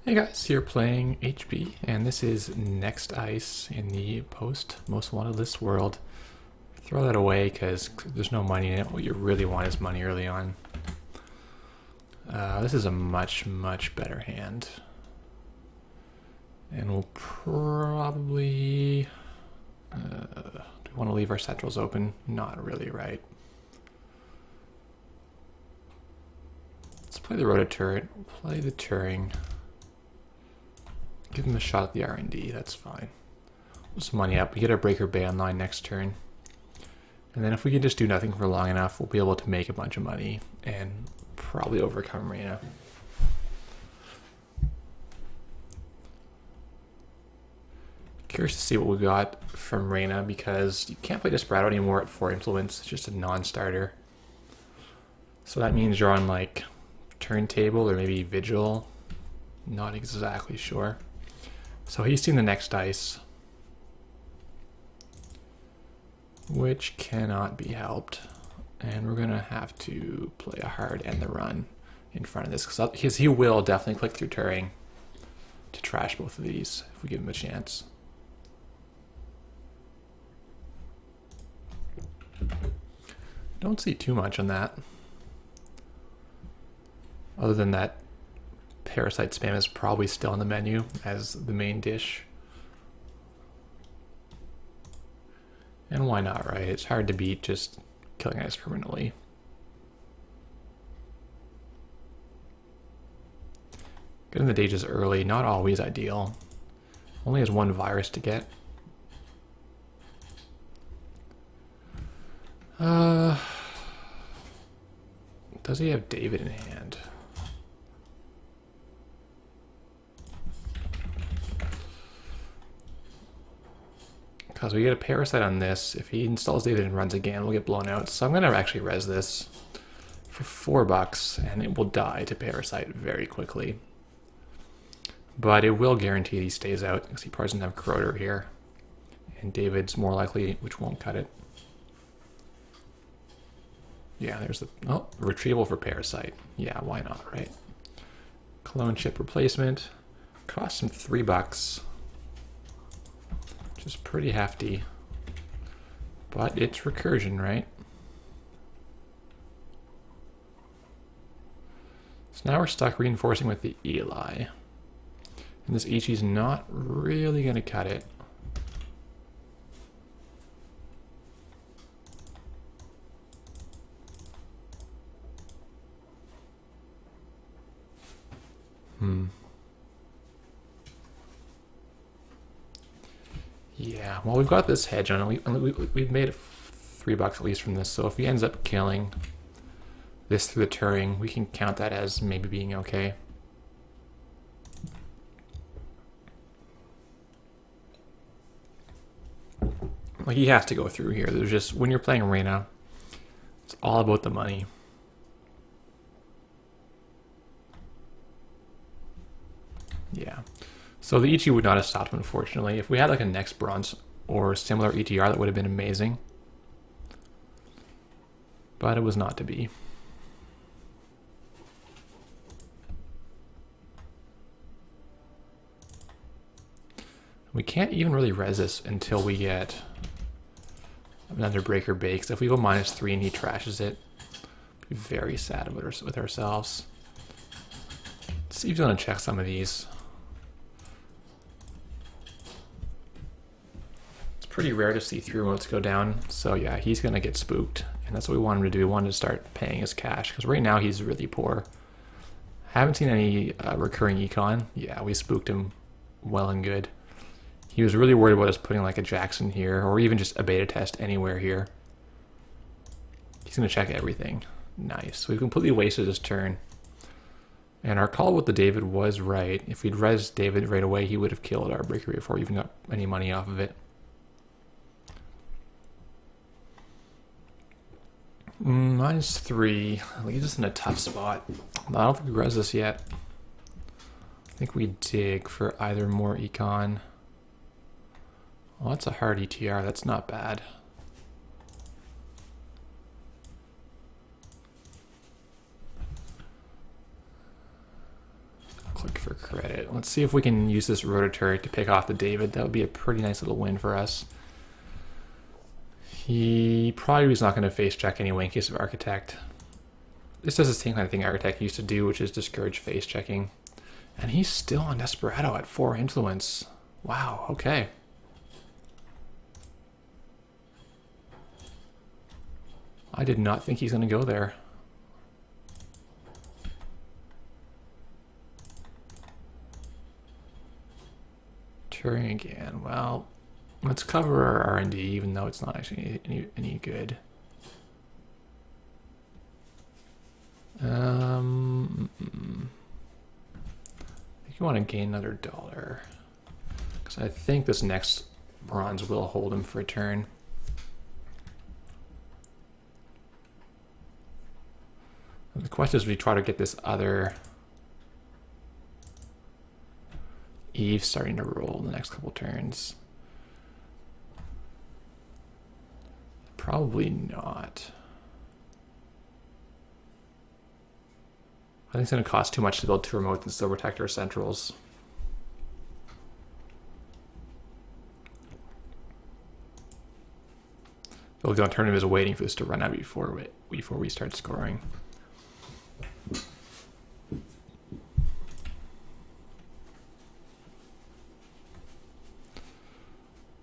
Hey guys, here playing HP, and this is Next Ice in the post most wanted list world. Throw that away because there's no money in it. What you really want is money early on. This is a much better hand. And we'll probably... do we want to leave our centrals open? Not really, right? Let's play the Rototurret, play the Turing. Give him a shot at the R&D, that's fine. Some money up. We get our Breaker Bay online next turn. And then if we can just do nothing for long enough, we'll be able to make a bunch of money and probably overcome Reina. Curious to see what we got from Reina because you can't play Desperado anymore at 4 influence. It's just a non-starter. So that means you're on like Turntable or maybe Vigil. Not exactly sure. So he's seen the Next Ice, which cannot be helped. And we're going to have to play a hard end the run in front of this because he will definitely click through Turing to trash both of these if we give him a chance. Don't see too much on that. Other than that, Parasite spam is probably still on the menu as the main dish. And why not, right? It's hard to beat just killing ice permanently. Getting the dages early, not always ideal. Only has one virus to get. Does he have David in hand? Because we get a Parasite on this. If he installs David and runs again, we'll get blown out. So I'm going to actually res this for $4, and it will die to Parasite very quickly. But it will guarantee he stays out, because he probably doesn't have Corroder here. And David's more likely, which won't cut it. Yeah, there's the... Oh, retrieval for Parasite. Yeah, why not, right? Clone chip replacement. Costs him $3. Which is pretty hefty. But it's recursion, right? So now we're stuck reinforcing with the Eli. And this Ichi's not really going to cut it. Yeah, well, we've got this hedge on it. We've made $3 at least from this. So if he ends up killing this through the Turing, we can count that as maybe being okay. Like, he has to go through here. There's just, when you're playing Reina, it's all about the money. Yeah. So the Ichi would not have stopped him, unfortunately. If we had like a next bronze or similar ETR, that would have been amazing. But it was not to be. We can't even really res this until we get another Breaker Bay, because if we go -3 and he trashes it, we'll be very sad with ourselves. Let's see if you want to check some of these. Pretty rare to see 3 remotes go down, so yeah, he's gonna get spooked, and that's what we wanted him to do. We wanted to start paying his cash because right now he's really poor. Haven't seen any recurring econ. Yeah, we spooked him well and good. He was really worried about us putting like a Jackson here or even just a beta test anywhere here. He's gonna check everything. Nice. We completely wasted his turn, and our call with the David was right. If we'd res David right away, he would have killed our Breaker before we even got any money off of it. -3 leaves us in a tough spot. I don't think we res this yet. I think we dig for either more econ. Well, that's a hard ETR. That's not bad. Click for credit. Let's see if we can use this rotor turret to pick off the David. That would be a pretty nice little win for us. He probably is not going to face check anyway in case of Architect. This does the same kind of thing Architect used to do, which is discourage face checking. And he's still on Desperado at 4 influence. Wow, okay. I did not think he's going to go there. Turing again. Well, let's cover our R&D, even though it's not actually any good. I think you want to gain another $1 because I think this next bronze will hold him for a turn. And the question is, we try to get this other Eve starting to roll in the next couple turns. Probably not. I think it's going to cost too much to build 2 remote and still protect our centrals. The alternative is waiting for this to run out before we start scoring.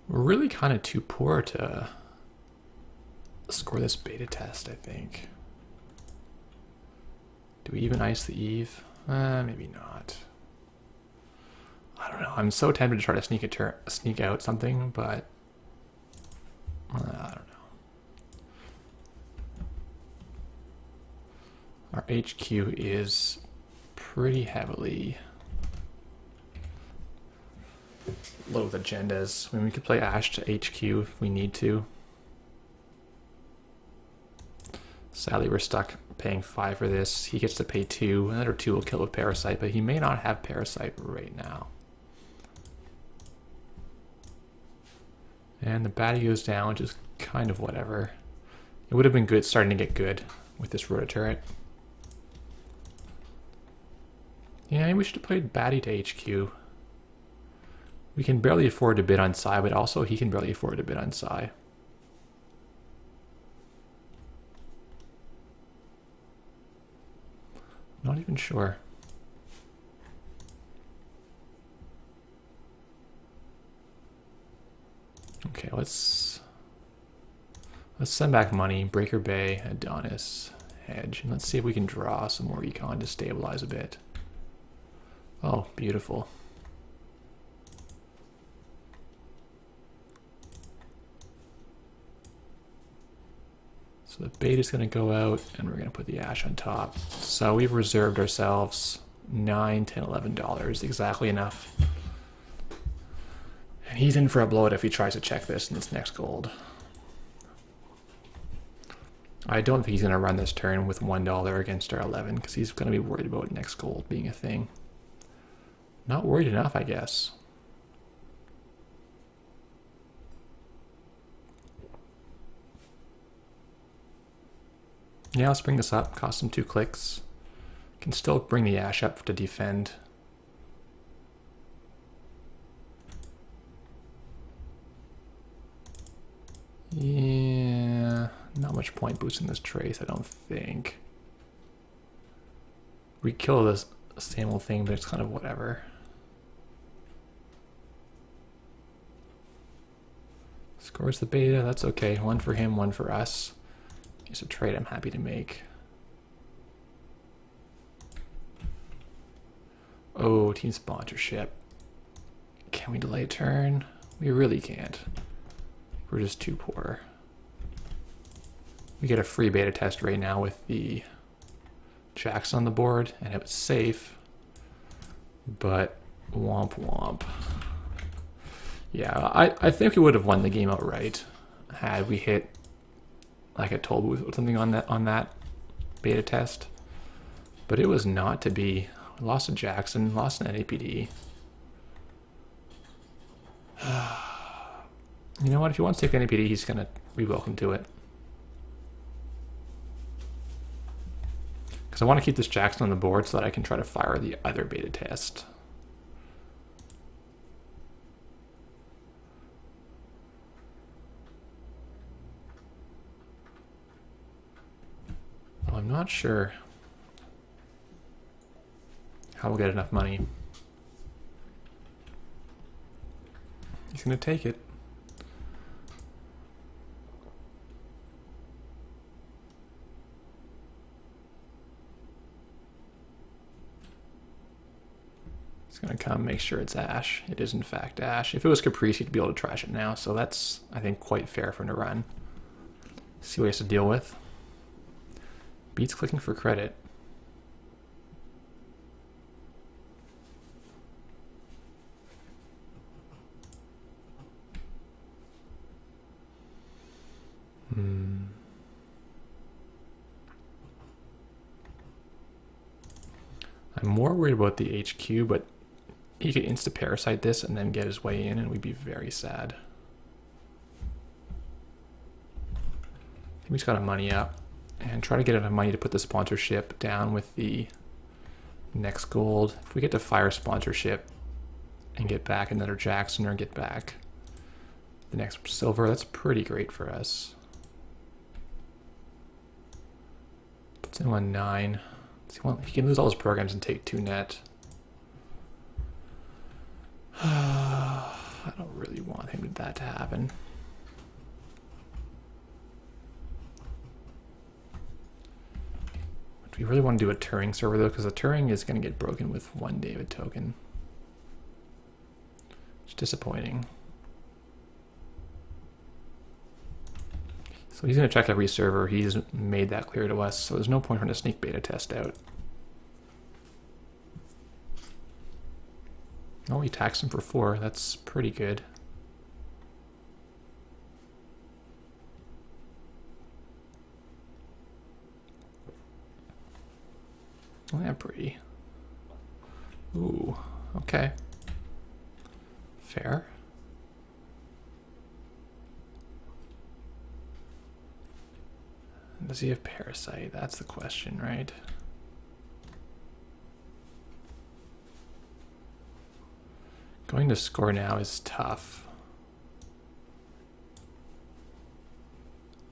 We're really kind of too poor to score this beta test, I think. Do we even ice the Eve? Maybe not. I don't know. I'm so tempted to try to sneak out something, but I don't know. Our HQ is pretty heavily loaded with agendas. I mean, we could play Ash to HQ if we need to. Sadly, we're stuck paying 5 for this. He gets to pay 2. Another 2 will kill with Parasite, but he may not have Parasite right now. And the baddie goes down, which is kind of whatever. It would have been good starting to get good with this rotor turret. Yeah, maybe we should have played baddie to HQ. We can barely afford to bid on Psy, but also he can barely afford to bid on Psy. Not even sure. Okay, let's send back money. Breaker Bay, Adonis, Hedge, and let's see if we can draw some more econ to stabilize a bit. Oh, beautiful. So the bait is going to go out, and we're going to put the Ash on top. So we've reserved ourselves $9, $10, $11, exactly enough. And he's in for a blowout if he tries to check this in this next gold. I don't think he's going to run this turn with $1 against our 11, because he's going to be worried about next gold being a thing. Not worried enough, I guess. Yeah, let's bring this up. Cost him 2 clicks. Can still bring the Ash up to defend. Yeah, not much point boosting this trace, I don't think. We kill this same old thing, but it's kind of whatever. Scores the beta, that's okay. 1 for him, 1 for us. It's a trade I'm happy to make. Oh, team sponsorship. Can we delay a turn? We really can't. We're just too poor. We get a free beta test right now with the Jacks on the board, and it was safe, but womp womp. Yeah, I think we would have won the game outright had we hit like a toll booth or something on that beta test, but it was not to be. We lost to Jackson, lost an NAPD. You know what? If he wants to take the NAPD, he's gonna be welcome to it. Because I want to keep this Jackson on the board so that I can try to fire the other beta test. Well, I'm not sure how we'll get enough money. He's going to take it. He's going to come make sure it's Ash. It is in fact Ash. If it was Caprice, he'd be able to trash it now. So that's, I think, quite fair for him to run. See what he has to deal with. Beats clicking for credit. I'm more worried about the HQ, but he could insta-parasite this and then get his way in, and we'd be very sad. We just got to money up and try to get enough money to put the sponsorship down with the next gold. If we get to fire sponsorship and get back another Jackson or get back the next silver, that's pretty great for us. Puts in 1-9. He can lose all his programs and take 2 net. I don't really want that to happen. Do we really want to do a Turing server though? Because the Turing is going to get broken with 1 David token. It's disappointing. So he's going to check every server. He's made that clear to us. So there's no point for him to sneak beta test out. Oh, he taxed him for 4. That's pretty good. Oh, yeah, pretty. Ooh, okay. Fair. Does he have Parasite? That's the question, right? Going to score now is tough.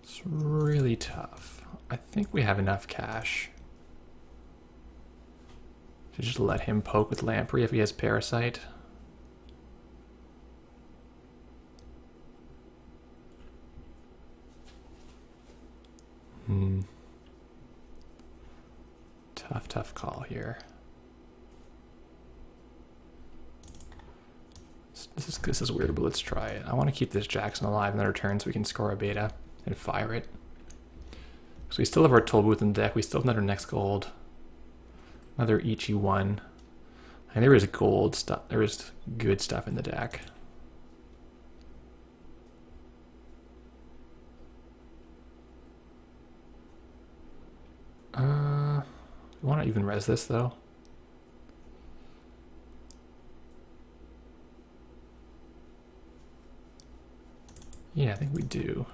It's really tough. I think we have enough cash to just let him poke with Lamprey if he has Parasite. Tough call here. This is weird, but let's try it. I want to keep this Jackson alive another turn so we can score a beta and fire it. So we still have our Toll Booth in the deck. We still have another next gold. Another Ichi 1. And there is gold stuff. There is good stuff in the deck. We want to even res this though. Yeah, I think we do.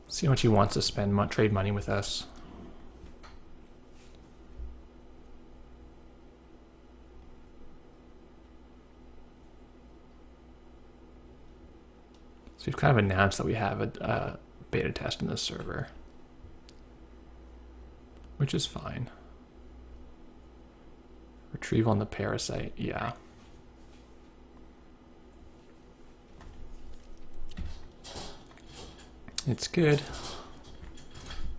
See how much he wants to spend, trade money with us. So we've kind of announced that we have a beta test in this server, which is fine. Retrieval on the Parasite, yeah. It's good.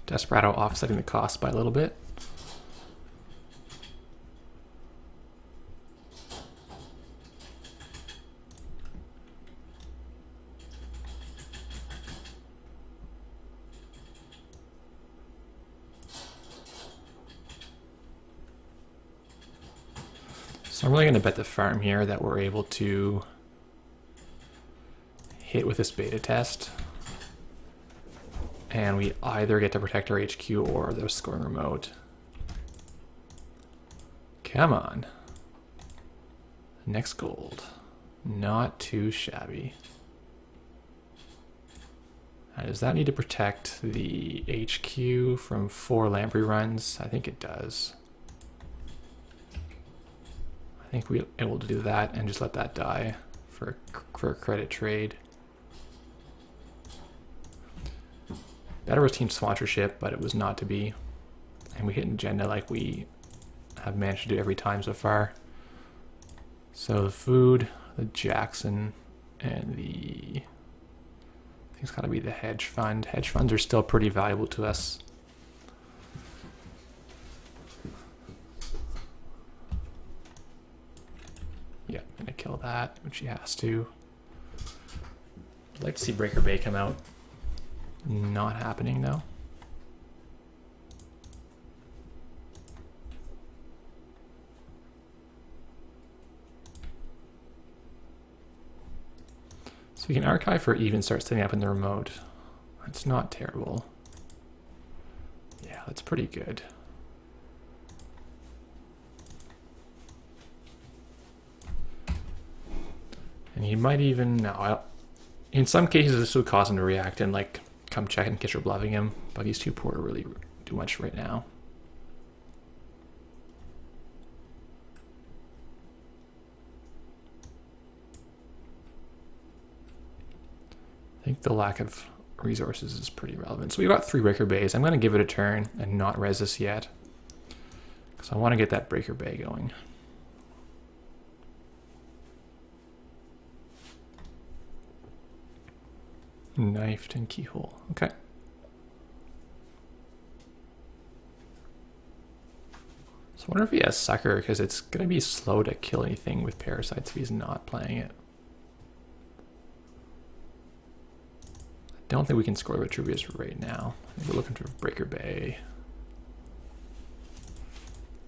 Desperado offsetting the cost by a little bit. So I'm really going to bet the farm here that we're able to hit with this beta test. And we either get to protect our HQ or the scoring remote. Come on. Next gold. Not too shabby. Does that need to protect the HQ from 4 lamprey runs? I think it does. I think we're able to do that and just let that die for a credit trade. Better was team sponsorship, but it was not to be. And we hit an agenda like we have managed to do every time so far. So the food, the Jackson, and the... I think it's got to be the hedge fund. Hedge funds are still pretty valuable to us. Yeah, I'm going to kill that, which he has to. I'd like to see Breaker Bay come out. Not happening though. So we can archive or even start setting up in the remote. That's not terrible. Yeah, that's pretty good. And he might even, no, in some cases this would cause him to react and like come check in case you're bluffing him, but he's too poor to really do much right now. I think the lack of resources is pretty relevant. So we've got 3 Breaker Bays. I'm going to give it a turn and not res this yet, because I want to get that Breaker Bay going. Knifed and keyhole. Okay. So I wonder if he has Sucker, because it's going to be slow to kill anything with parasites if he's not playing it. I don't think we can score Vitruvius right now. I think we're looking for Breaker Bay.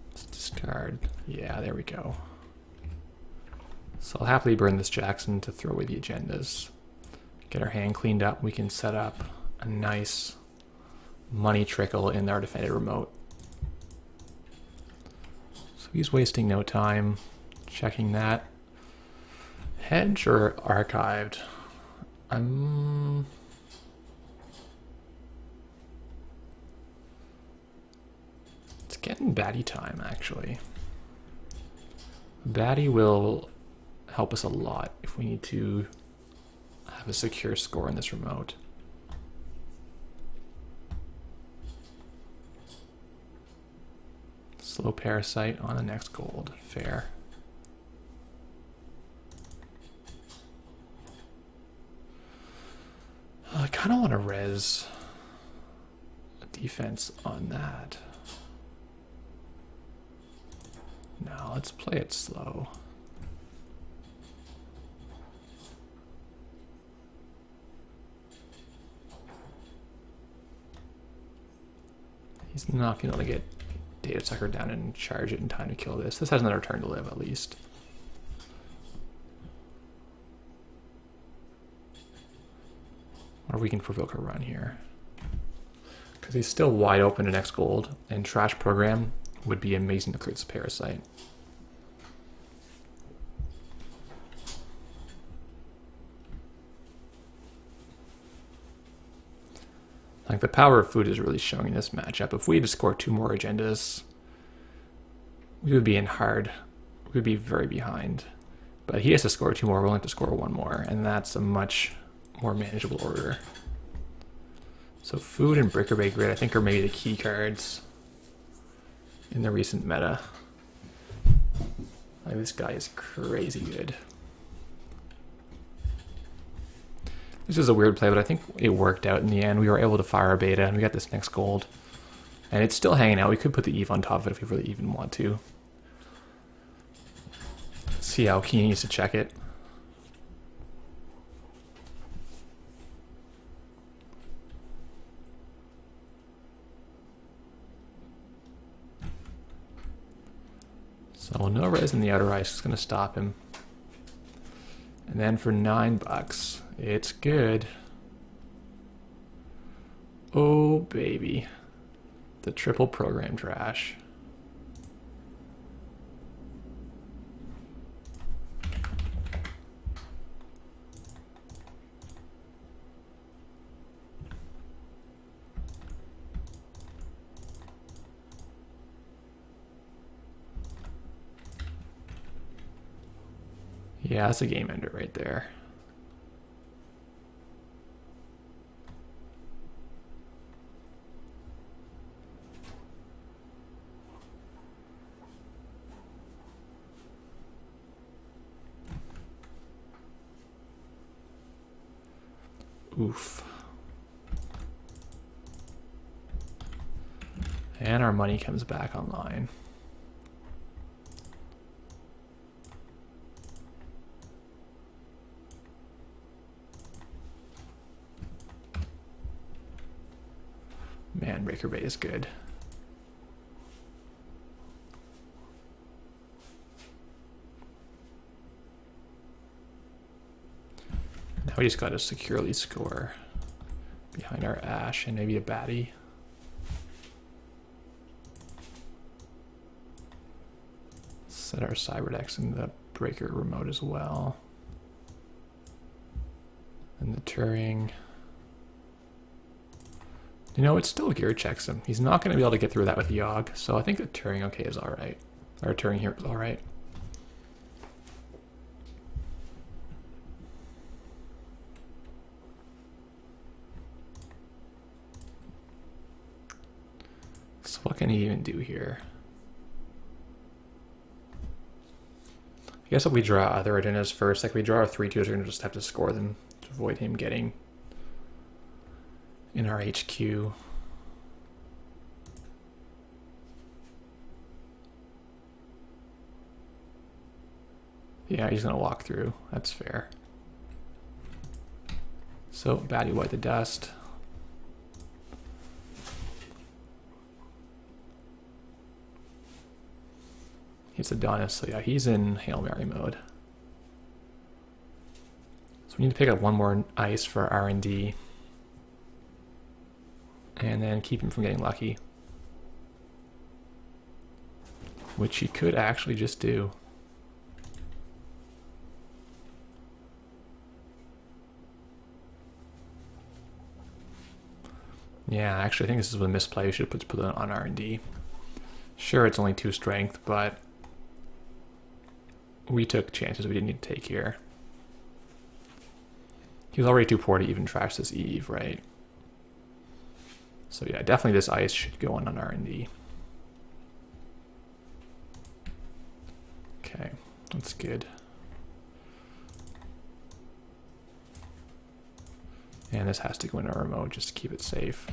Let's discard. Yeah, there we go. So I'll happily burn this Jackson to throw away the agendas. Get our hand cleaned up. We can set up a nice money trickle in our defended remote. So he's wasting no time checking that. Hedge or archived? It's getting baddie time, actually. Baddie will help us a lot if we need to have a secure score in this remote. Slow parasite on the next gold. Fair. I kind of want to res a defense on that. No, let's play it slow. He's not going to get Data Sucker down and charge it in time to kill this. This has another turn to live at least. Or we can provoke a run here. Because he's still wide open to next gold, and Trash Program would be amazing to clear this parasite. Like, the power of food is really showing in this matchup. If we had to score 2 more agendas, we would be in hard. We would be very behind. But he has to score 2 more, we're willing to score 1 more, and that's a much more manageable order. So food and Breaker Bay Grid, I think, are maybe the key cards in the recent meta. Like, this guy is crazy good. This is a weird play, but I think it worked out in the end. We were able to fire a beta, and we got this next gold. And it's still hanging out. We could put the Eve on top of it if we really even want to. See how keen he needs to check it. So no res in the outer ice is going to stop him. And then for $9, it's good. Oh baby, the triple program trash. Yeah, that's a game ender right there. Oof. And our money comes back online. Man, Breaker Bay is good. Now we just got to securely score behind our Ash and maybe a baddie. Set our Cyberdex in the Breaker remote as well. And the Turing. You know, it still gear checks him. He's not going to be able to get through that with Yogg, so I think the Turing okay is alright. Our Turing here is alright. So what can he even do here? I guess if we draw other agendas first, like we draw our 3-2s, we're going to just have to score them to avoid him getting in our HQ. Yeah, he's going to walk through. That's fair. So, baddie white the dust. He's Adonis, so yeah, he's in Hail Mary mode. So we need to pick up one more ice for R&D. And then keep him from getting lucky. Which he could actually just do. Yeah, actually I think this is a misplay. We should put it on R&D. Sure, it's only 2 strength, but we took chances we didn't need to take here. He was already too poor to even trash this Eve, right? So yeah, definitely this ice should go on R&D. Okay, that's good. And this has to go in our remote just to keep it safe.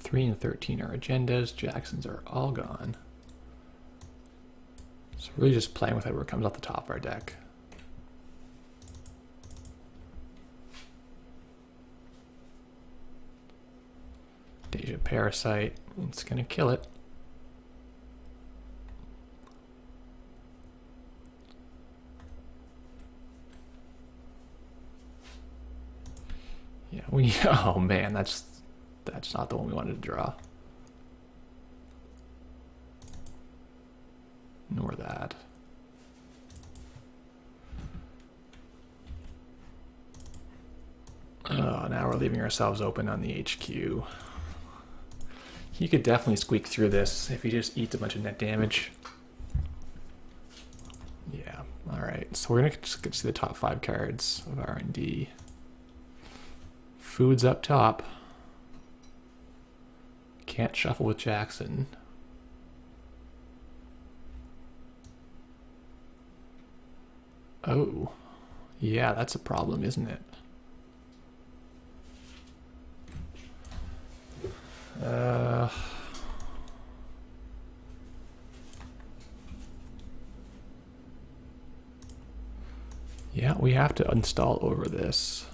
Three and 13 are agendas. Jacksons are all gone. So really just playing with whatever comes off the top of our deck. Deja Parasite. It's gonna kill it. Yeah, oh man, that's not the one we wanted to draw. Nor that. Oh, now we're leaving ourselves open on the HQ. He could definitely squeak through this if he just eats a bunch of net damage. Yeah, alright. So we're gonna just get to the top 5 cards of R&D. Food's up top. Can't shuffle with Jackson. Oh, yeah, that's a problem, isn't it? Yeah, we have to install over this.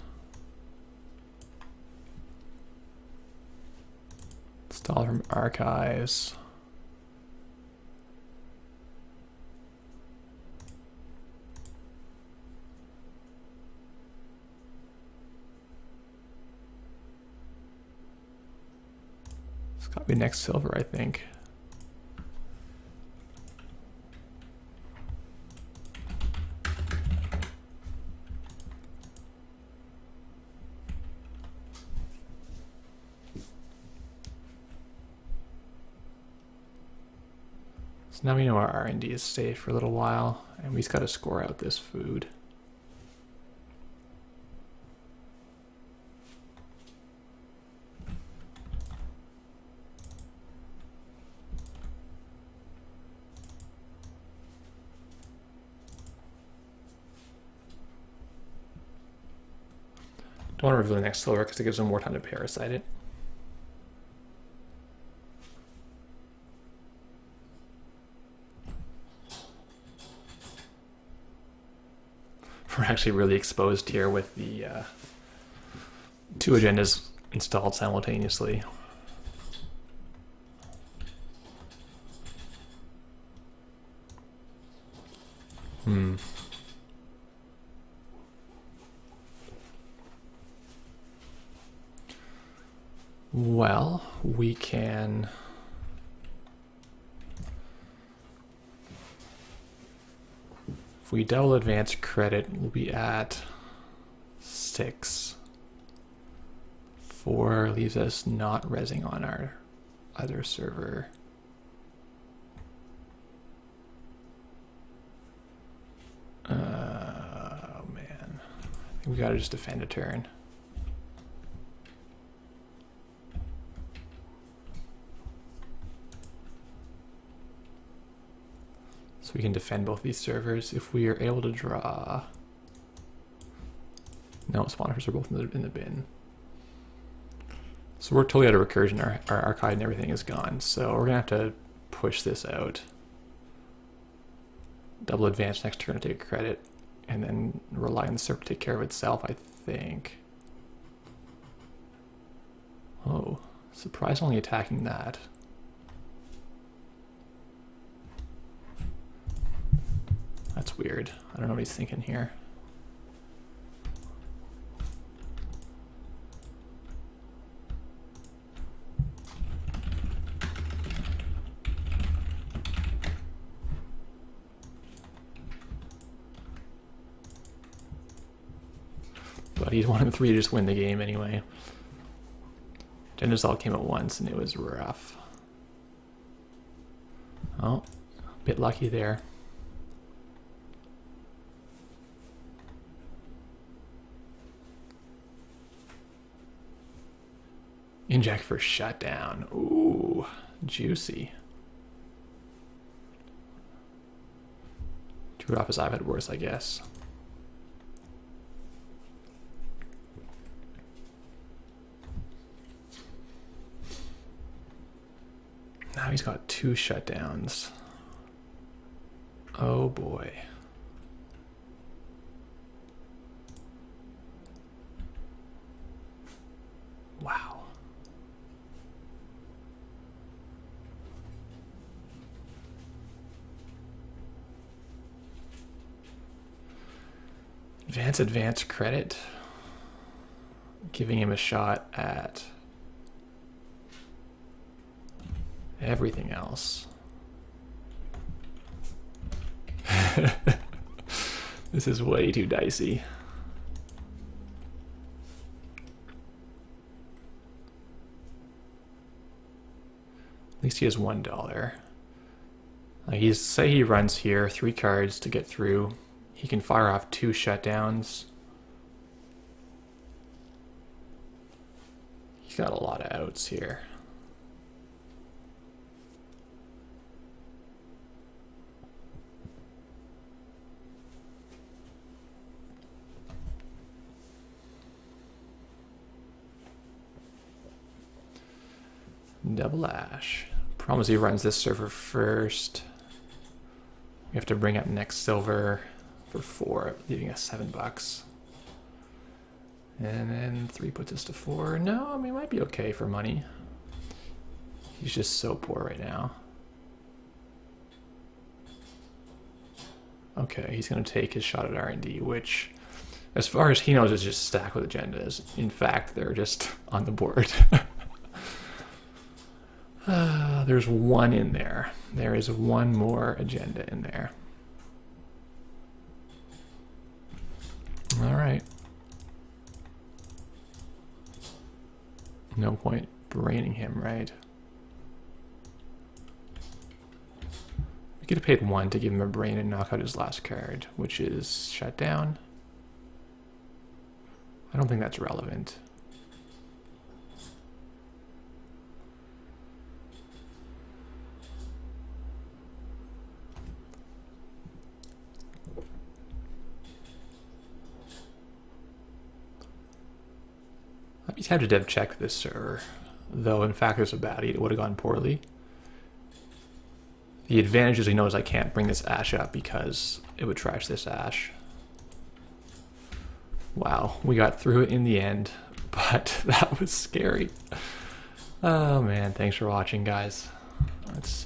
Install from archives. It's got to be next silver, I think. So now we know our R&D is safe for a little while, and we just got to score out this food. Don't want to reveal the next silver because it gives them more time to parasite it. We're actually really exposed here with the 2 agendas installed simultaneously. Well, we can... If we double advanced credit, we'll be at 6. 4 leaves us not resing on our other server. Oh man, I think we gotta just defend a turn. So we can defend both these servers if we are able to draw. No, spawners are both in the bin. So we're totally out of recursion. Our archive and everything is gone. So we're gonna have to push this out. Double advance next turn to take credit, and then rely on the server to take care of itself, I think. Oh, surprisingly attacking that. That's weird. I don't know what he's thinking here. But he's 1 of 3 to just win the game anyway. Genders all came at once and it was rough. Oh, a bit lucky there. Inject for shutdown. Ooh, juicy. Drew it off his iPad worse, I guess. Now he's got 2 shutdowns. Oh boy. Wow. Advanced credit. Giving him a shot at everything else. This is way too dicey. At least he has $1. Say he runs here 3 cards to get through. He can fire off 2 shutdowns. He's got a lot of outs here. Double Ash. Promise he runs this server first. We have to bring up next silver for 4, leaving us $7. And then 3 puts us to 4. No, I mean, it might be okay for money. He's just so poor right now. Okay, he's going to take his shot at R&D, which, as far as he knows, is just stacked with agendas. In fact, they're just on the board. There's 1 in there. There is 1 more agenda in there. All right. No point braining him, right? We could have paid 1 to give him a brain and knock out his last card, which is shut down. I don't think that's relevant. I'd be tempted to have checked this, sir. Though, in fact, there's a baddie. It would have gone poorly. The advantage is he knows I can't bring this ash up because it would trash this ash. Wow, we got through it in the end, but that was scary. Oh man, thanks for watching, guys. Let's...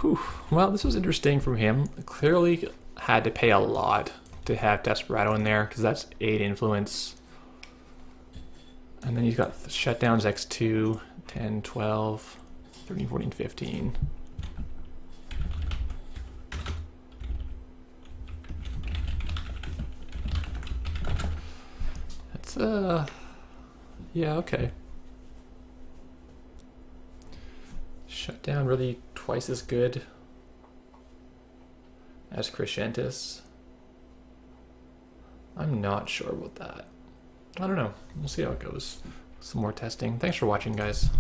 Whew. Well, this was interesting from him. Clearly had to pay a lot to have Desperado in there because that's 8 influence. And then he's got shutdowns X2, 10, 12, 13, 14, 15. That's, yeah, okay. Shutdown really twice as good as Crescentis. I'm not sure about that. I don't know. We'll see how it goes. Some more testing. Thanks for watching, guys.